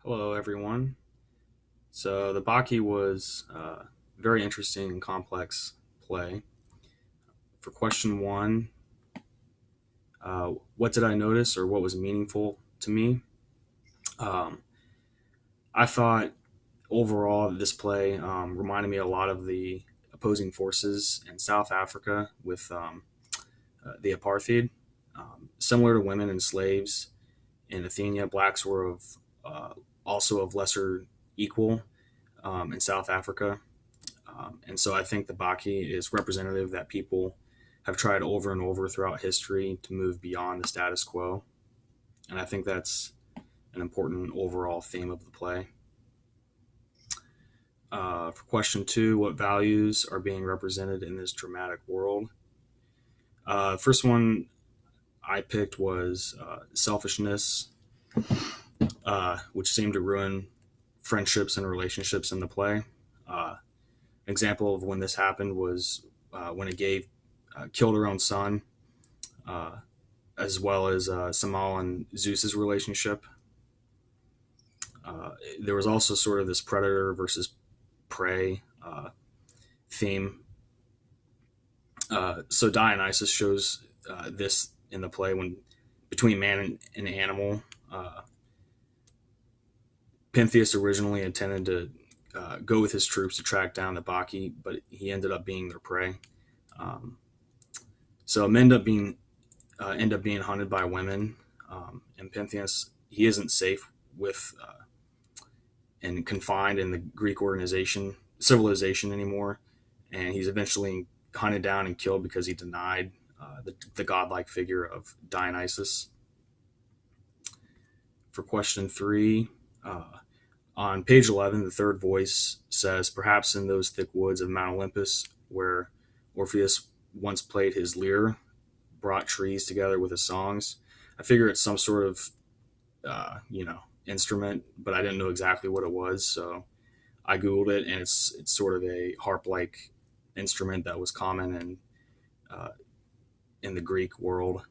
Hello, everyone. So the Bacchae was very interesting and complex play. For question one, what did I notice or what was meaningful to me? Um, I thought overall this play reminded me a lot of the opposing forces in South Africa with the apartheid. Similar to women and slaves in Athenia, blacks were uh, also of lesser equal in South Africa. And so I think the Bacchae is representative that people have tried over and over throughout history to move beyond the status quo. And I think that's an important overall theme of the play. For question two, what values are being represented in this dramatic world? First one I picked was selfishness, which seemed to ruin friendships and relationships in the play. An example of when this happened was when a gay killed her own son, uh, as well as Samal and Zeus's relationship. There was also sort of this predator versus prey theme. So Dionysus shows this in the play when between man and animal. Pentheus originally intended to go with his troops to track down the Bacchae, but he ended up being their prey. Um, so men end up being hunted by women, and Pentheus he isn't safe with and confined in the Greek organization civilization anymore, and he's eventually hunted down and killed because he denied the godlike figure of Dionysus. For question three, on page 11, the third voice says, "Perhaps in those thick woods of Mount Olympus, where Orpheus once played his lyre, brought trees together with his songs." I figure it's some sort of instrument, but I didn't know exactly what it was, so I googled it, and it's sort of a harp like instrument that was common uh, in the Greek world,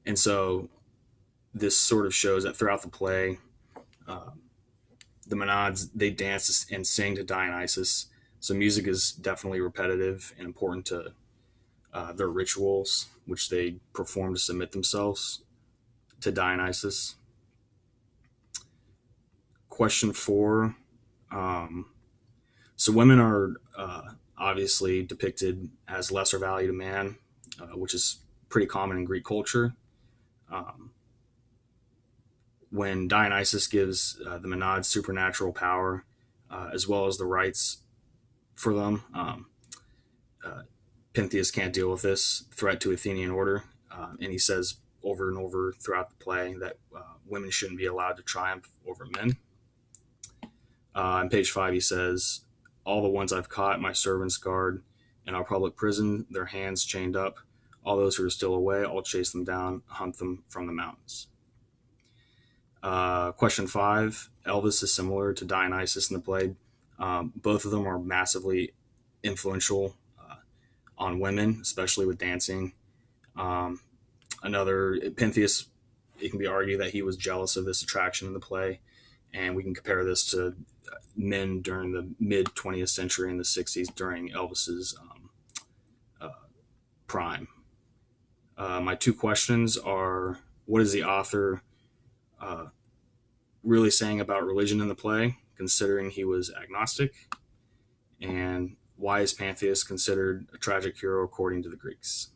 and so this sort of shows that throughout the play, um, the Monads they dance and sing to Dionysus. So music is definitely repetitive and important to their rituals, which they perform to submit themselves to Dionysus. Question four. Um, so women are obviously depicted as lesser value to man, which is pretty common in Greek culture. Um, when Dionysus gives the Menads supernatural power, as well as the rights for them, uh, Pentheus can't deal with this threat to Athenian order, and he says over and over throughout the play that women shouldn't be allowed to triumph over men. On page five, he says, "All the ones I've caught, my servants guard in our public prison, their hands chained up. All those who are still away, I'll chase them down, hunt them from the mountains." Question five, Elvis is similar to Dionysus in the play. Both of them are massively influential on women, especially with dancing. Um, Another Pentheus, it can be argued that he was jealous of this attraction in the play, and we can compare this to men during the mid 20th century and the 60s during Elvis's uh, prime. My two questions are: what is the author uh, really saying about religion in the play, considering he was agnostic? And why is Pantheus considered a tragic hero according to the Greeks?